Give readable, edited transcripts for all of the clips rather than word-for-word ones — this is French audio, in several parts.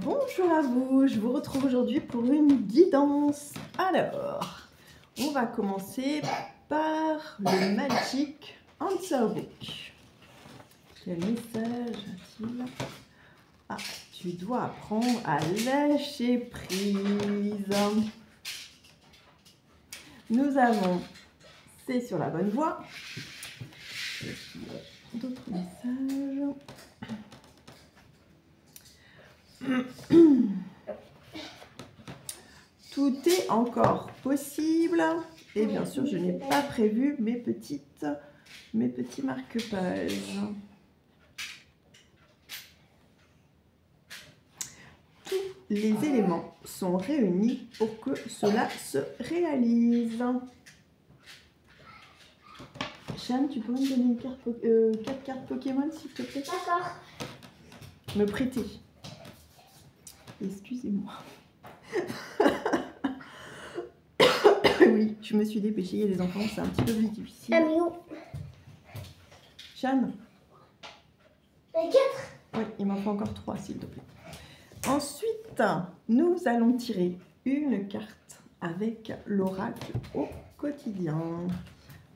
Bonjour à vous, je vous retrouve aujourd'hui pour une guidance. Alors, on va commencer par le Magic Answer Book. Quel message a-t-il? Ah, tu dois apprendre à lâcher prise. Nous avons c'est sur la bonne voie. D'autres messages. Tout est encore possible. Et bien sûr, je n'ai pas prévu mes petits marque-pages. Tous les éléments sont réunis pour que cela se réalise. Jeanne, tu peux me donner une carte 4 cartes Pokémon, s'il te plaît? D'accord. Me prêter. Excusez-moi. Oui, je me suis dépêchée. Il y a les enfants, c'est un petit peu plus difficile. Amiou. Jeanne? Les 4. Oui, il m'en faut encore 3, s'il te plaît. Ensuite, nous allons tirer une carte avec l'oracle au quotidien.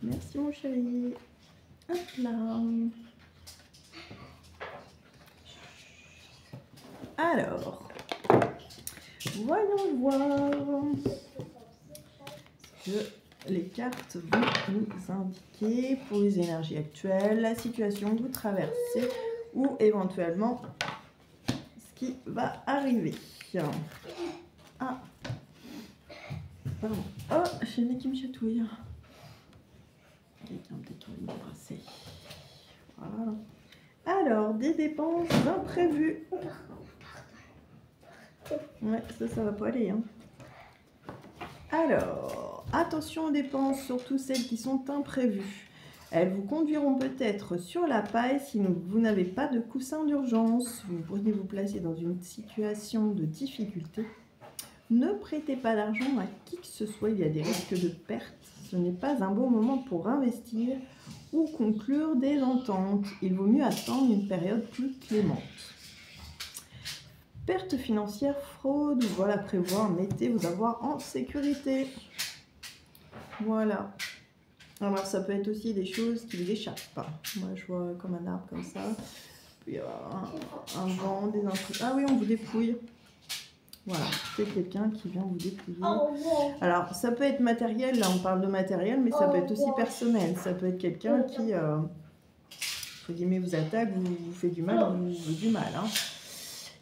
Merci, mon chéri. Hop là. Alors, voyons voir ce que les cartes vont nous indiquer pour les énergies actuelles, la situation que vous traversez ou éventuellement ce qui va arriver. Ah, pardon. Oh, j'ai le nez qui me chatouille. Quelqu'un peut-être qui va m'embrasser. Voilà. Alors, des dépenses imprévues. Ouais, ça va pas aller. Hein. Alors, attention aux dépenses, surtout celles qui sont imprévues. Elles vous conduiront peut-être sur la paille si vous n'avez pas de coussin d'urgence. Vous pourriez vous placer dans une situation de difficulté. Ne prêtez pas d'argent à qui que ce soit, il y a des risques de perte. Ce n'est pas un bon moment pour investir ou conclure des ententes. Il vaut mieux attendre une période plus clémente. Perte financière, fraude, voilà, prévoir, mettez vos avoirs en sécurité. Voilà. Alors ça peut être aussi des choses qui vous échappent. Moi je vois comme un arbre comme ça. Puis un vent, des intrus. Ah oui, on vous dépouille. Voilà, c'est quelqu'un qui vient vous dépouiller. Alors ça peut être matériel, là on parle de matériel, mais ça peut être aussi personnel. Ça peut être quelqu'un qui, entre guillemets, vous attaque, vous fait du mal, vous veut du mal. Hein.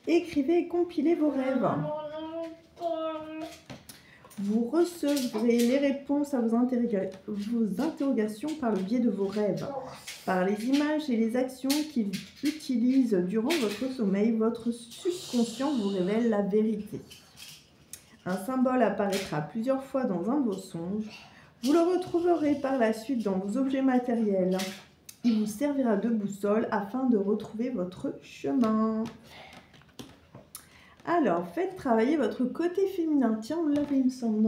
Écrivez et compilez vos rêves. Vous recevrez les réponses à vos interrogations par le biais de vos rêves. Par les images et les actions qu'ils utilisent durant votre sommeil, votre subconscient vous révèle la vérité. Un symbole apparaîtra plusieurs fois dans un de vos songes. Vous le retrouverez par la suite dans vos objets matériels. Il vous servira de boussole afin de retrouver votre chemin. Alors, faites travailler votre côté féminin. Tiens, on l'avait, il me semble,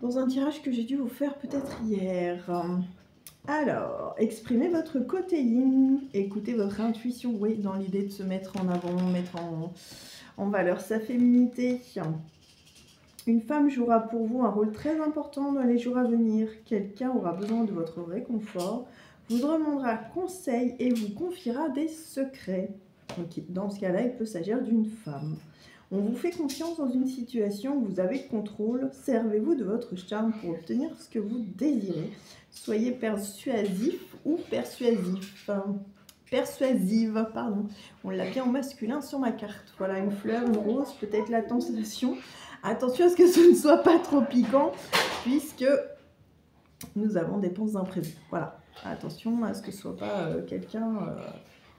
dans un tirage que j'ai dû vous faire peut-être hier. Alors, exprimez votre côté yin. Écoutez votre intuition, oui, dans l'idée de se mettre en avant, mettre en valeur sa féminité. Une femme jouera pour vous un rôle très important dans les jours à venir. Quelqu'un aura besoin de votre réconfort, vous demandera conseil et vous confiera des secrets. Donc, dans ce cas-là, il peut s'agir d'une femme. On vous fait confiance dans une situation où vous avez le contrôle. Servez-vous de votre charme pour obtenir ce que vous désirez. Soyez persuasif ou persuasif. Persuasive, pardon. On l'a bien au masculin sur ma carte. Voilà, une fleur, une rose, peut-être la tentation. Attention à ce que ce ne soit pas trop piquant, puisque nous avons des dépenses imprévues. Voilà, attention à ce que ce ne soit pas quelqu'un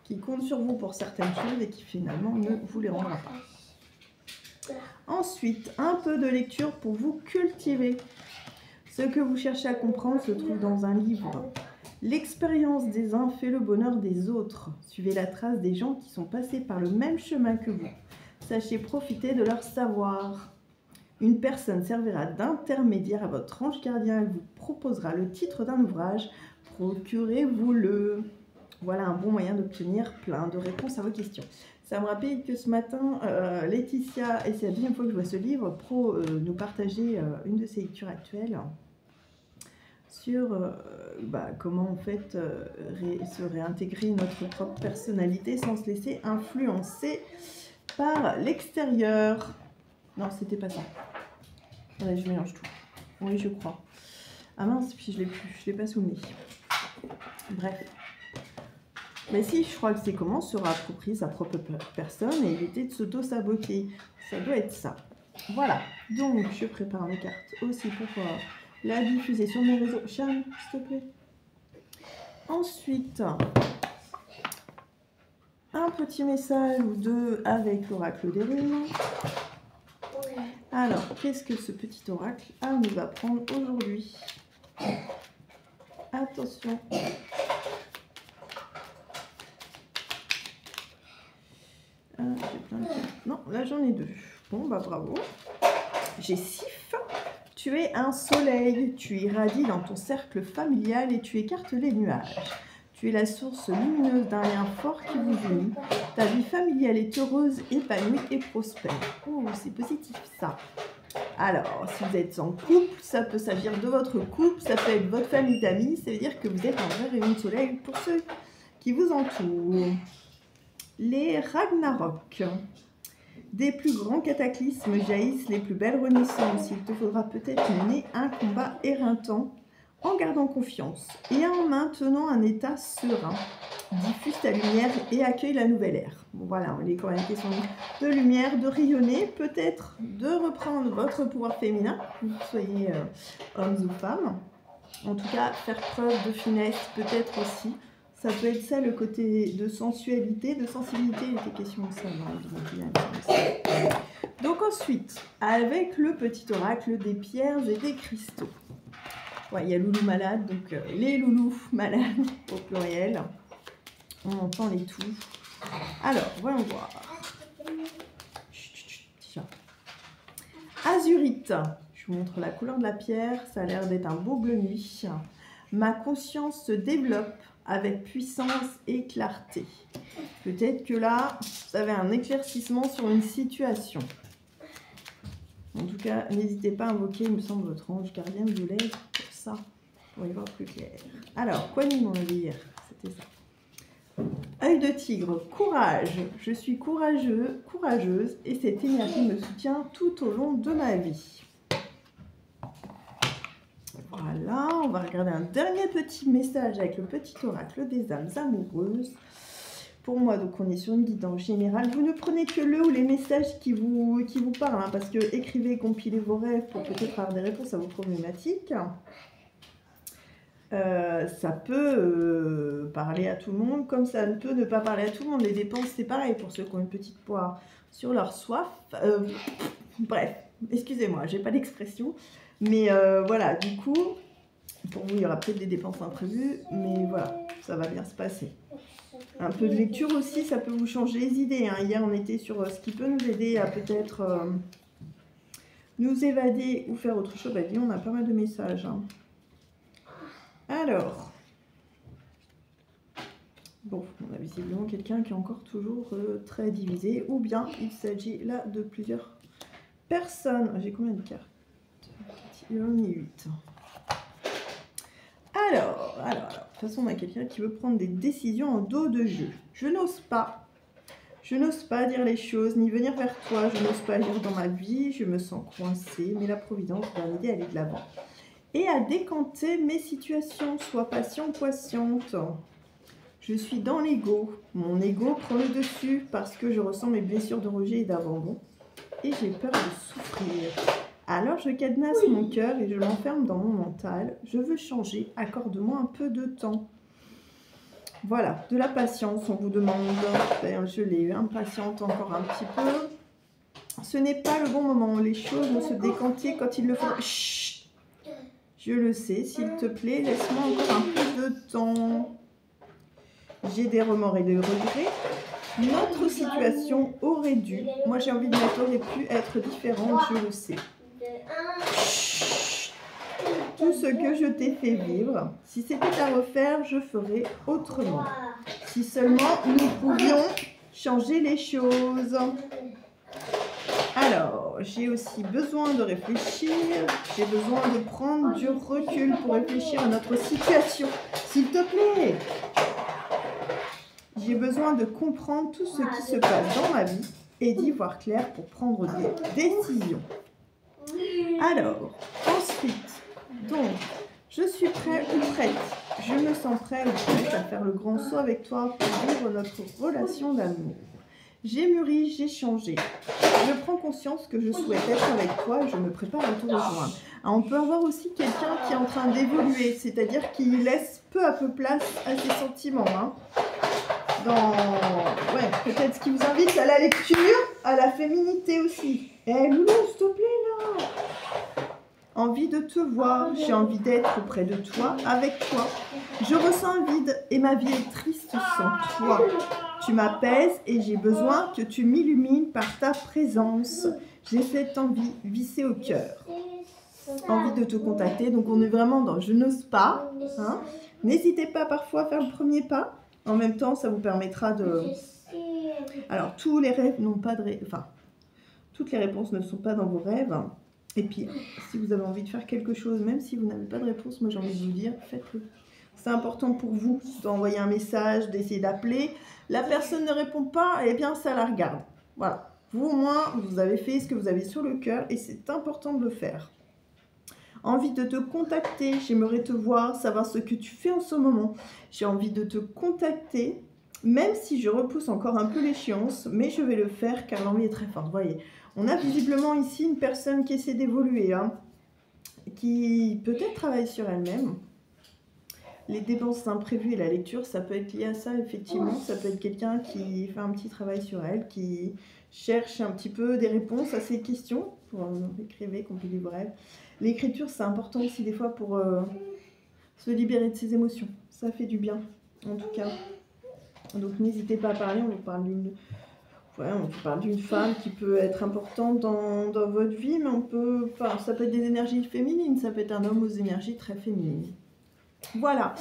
qui compte sur vous pour certaines choses et qui finalement ne vous les rendra pas. Ensuite, un peu de lecture pour vous cultiver. Ce que vous cherchez à comprendre se trouve dans un livre. L'expérience des uns fait le bonheur des autres. Suivez la trace des gens qui sont passés par le même chemin que vous. Sachez profiter de leur savoir. Une personne servira d'intermédiaire à votre ange gardien. Elle vous proposera le titre d'un ouvrage. Procurez-vous-le. Voilà un bon moyen d'obtenir plein de réponses à vos questions. Ça me rappelle que ce matin, Laetitia, et c'est la deuxième fois que je vois ce livre, nous partageait une de ses lectures actuelles sur comment en fait se réintégrer notre propre personnalité sans se laisser influencer par l'extérieur. Non, c'était pas ça. Ouais, je mélange tout. Oui, je crois. Ah mince, puis je l'ai pas sous le nez. Bref. Mais si, je crois que c'est comment se réapproprier sa propre personne et éviter de s'auto-saboter. Ça doit être ça. Voilà. Donc, je prépare mes cartes aussi pour la diffuser sur mes réseaux. Charles, s'il te plaît. Ensuite, un petit message ou deux avec l'oracle des runes. Alors, qu'est-ce que ce petit oracle nous va prendre aujourd'hui? Attention. Non, là j'en ai deux. Bon, bah bravo. J'ai Sif. Tu es un soleil. Tu irradies dans ton cercle familial et tu écartes les nuages. Tu es la source lumineuse d'un lien fort qui vous unit. Ta vie familiale est heureuse, épanouie et prospère. Oh, c'est positif ça. Alors, si vous êtes en couple, ça peut s'agir de votre couple, ça peut être votre famille d'amis. Ça veut dire que vous êtes un vrai rayon de soleil pour ceux qui vous entourent. Les Ragnarok. Des plus grands cataclysmes jaillissent les plus belles renaissances. Il te faudra peut-être mener un combat éreintant en gardant confiance et en maintenant un état serein. Diffuse ta lumière et accueille la nouvelle ère. Bon, voilà, il est quand même question de lumière, de rayonner, peut-être de reprendre votre pouvoir féminin, que vous soyez hommes ou femmes. En tout cas, faire preuve de finesse peut-être aussi. Ça peut être ça le côté de sensualité, de sensibilité, il était question de ça dans la vidéo. Donc ensuite, avec le petit oracle des pierres et des cristaux. Ouais, il y a Loulou malade, donc les loulous malades au pluriel. On entend les tout. Alors, voyons voir. Azurite. Je vous montre la couleur de la pierre. Ça a l'air d'être un beau bleu nuit. Ma conscience se développe avec puissance et clarté. Peut-être que là, vous avez un éclaircissement sur une situation. En tout cas, n'hésitez pas à invoquer, il me semble, votre ange gardien violet pour ça, pour y voir plus clair. Alors, quoi nous m'en avait hier? C'était ça. Œil de tigre, courage. Je suis courageuse et cette énergie me soutient tout au long de ma vie. Voilà, on va regarder un dernier petit message avec le petit oracle des âmes amoureuses. Pour moi, donc on est sur une guidance générale. Vous ne prenez que le ou les messages qui vous parlent, hein, parce que écrivez, compilez vos rêves pour peut-être avoir des réponses à vos problématiques. Ça peut parler à tout le monde, comme ça ne peut ne pas parler à tout le monde. Les dépenses, c'est pareil pour ceux qui ont une petite poire sur leur soif. Bref, excusez-moi, j'ai pas d'expression. Mais voilà, du coup, pour vous, il y aura peut-être des dépenses imprévues, mais voilà, ça va bien se passer. Un peu de lecture aussi, ça peut vous changer les idées. Hein. Hier, on était sur ce qui peut nous aider à peut-être nous évader ou faire autre chose. Bah, dis, on a pas mal de messages. Hein. Alors, bon, on a visiblement quelqu'un qui est encore toujours très divisé, ou bien il s'agit là de plusieurs personnes. J'ai combien de cartes? Il y en a 8. Alors, de toute façon, on a quelqu'un qui veut prendre des décisions en dos de jeu. Je n'ose pas dire les choses, ni venir vers toi. Je n'ose pas lire dans ma vie, je me sens coincée, mais la providence va m'aider à aller de l'avant. Et à décanter mes situations, sois patient, patiente. Je suis dans l'ego. Mon ego prend le dessus parce que je ressens mes blessures de rejet et d'abandon. Et j'ai peur de souffrir. Alors je cadenasse mon cœur et je l'enferme dans mon mental. Je veux changer, accorde-moi un peu de temps. Voilà, de la patience, on vous demande. D'ailleurs, je l'ai eu, impatiente encore un petit peu. Ce n'est pas le bon moment. Les choses vont se décanter quand il le faut. Chut, je le sais, s'il te plaît, laisse-moi encore un peu de temps. J'ai des remords et des regrets. Notre situation aurait dû, moi j'ai envie de mettre aurait pu être différente, je le sais. Tout ce que je t'ai fait vivre, si c'était à refaire, je ferais autrement. Si seulement nous pouvions changer les choses. Alors, j'ai aussi besoin de réfléchir, j'ai besoin de prendre du recul pour réfléchir à notre situation. S'il te plaît, j'ai besoin de comprendre tout ce qui se passe dans ma vie et d'y voir clair pour prendre des décisions. Alors, ensuite, donc, je suis prêt ou prête. Je me sens prêt ou prête à faire le grand saut avec toi pour vivre notre relation d'amour. J'ai mûri, j'ai changé. Je prends conscience que je souhaite être avec toi et je me prépare à te rejoindre. Alors, on peut avoir aussi quelqu'un qui est en train d'évoluer, c'est-à-dire qui laisse peu à peu place à ses sentiments. Hein. Ouais, peut-être ce qui vous invite à la lecture, à la féminité aussi. Eh Loulou, s'il te plaît là. Envie de te voir, j'ai envie d'être auprès de toi, avec toi. Je ressens un vide et ma vie est triste sans toi. Tu m'apaises et j'ai besoin que tu m'illumines par ta présence. J'ai cette envie vissée au cœur. Envie de te contacter, donc on est vraiment dans je n'ose pas. Hein. N'hésitez pas parfois à faire le premier pas. En même temps, ça vous permettra de... Alors, tous les rêves n'ont pas de... Enfin, toutes les réponses ne sont pas dans vos rêves. Et puis, si vous avez envie de faire quelque chose, même si vous n'avez pas de réponse, moi j'ai envie de vous dire, faites-le. C'est important pour vous d'envoyer un message, d'essayer d'appeler. La personne ne répond pas, eh bien ça la regarde. Voilà. Vous au moins, vous avez fait ce que vous avez sur le cœur et c'est important de le faire. Envie de te contacter, j'aimerais te voir, savoir ce que tu fais en ce moment. J'ai envie de te contacter, même si je repousse encore un peu l'échéance, mais je vais le faire car l'envie est très forte. Vous voyez, on a visiblement ici une personne qui essaie d'évoluer, hein, qui peut-être travaille sur elle-même. Les dépenses imprévues et la lecture, ça peut être lié à ça, effectivement. Ça peut être quelqu'un qui fait un petit travail sur elle, qui cherche un petit peu des réponses à ses questions. Écrivez, compilez vos rêves. L'écriture, c'est important aussi des fois pour se libérer de ses émotions. Ça fait du bien, en tout cas. Donc n'hésitez pas à parler, on parle d'une femme qui peut être importante dans votre vie, mais ça peut être des énergies féminines, ça peut être un homme aux énergies très féminines. Voilà,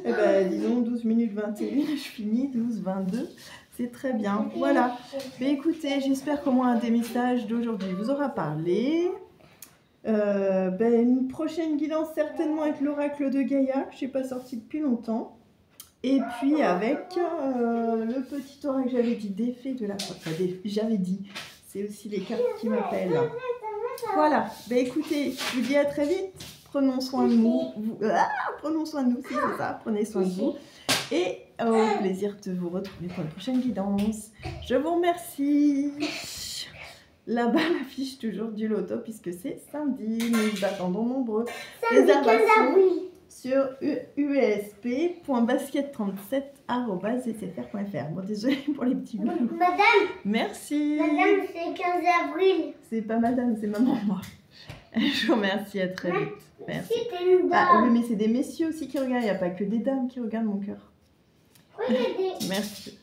et ben, disons 12 minutes 21, je finis, 12, 22, c'est très bien. Voilà, mais écoutez, j'espère qu'au moins un des messages d'aujourd'hui vous aura parlé. Une prochaine guidance certainement avec l'oracle de Gaïa, que je n'ai pas sorti depuis longtemps. Et puis avec le petit oracle que j'avais dit, d'effet de la... Enfin, j'avais dit, c'est aussi les cartes qui m'appellent. Voilà, écoutez, je vous dis à très vite. Prenons soin de nous. Prenons soin de nous, c'est ça. Prenez soin de vous. Et au plaisir de vous retrouver pour la prochaine guidance. Je vous remercie. Là-bas, l'affiche toujours du loto puisque c'est samedi. Nous attendons nombreux. Réservations sur usp.basket37@sfr.fr. Bon, désolé pour les petits mots. Madame. Merci. Madame, c'est 15 avril. C'est pas madame, c'est maman, moi. Je vous remercie, à très vite. Merci. Oui, mais c'est des messieurs aussi qui regardent, il n'y a pas que des dames qui regardent mon cœur. Oui, Merci.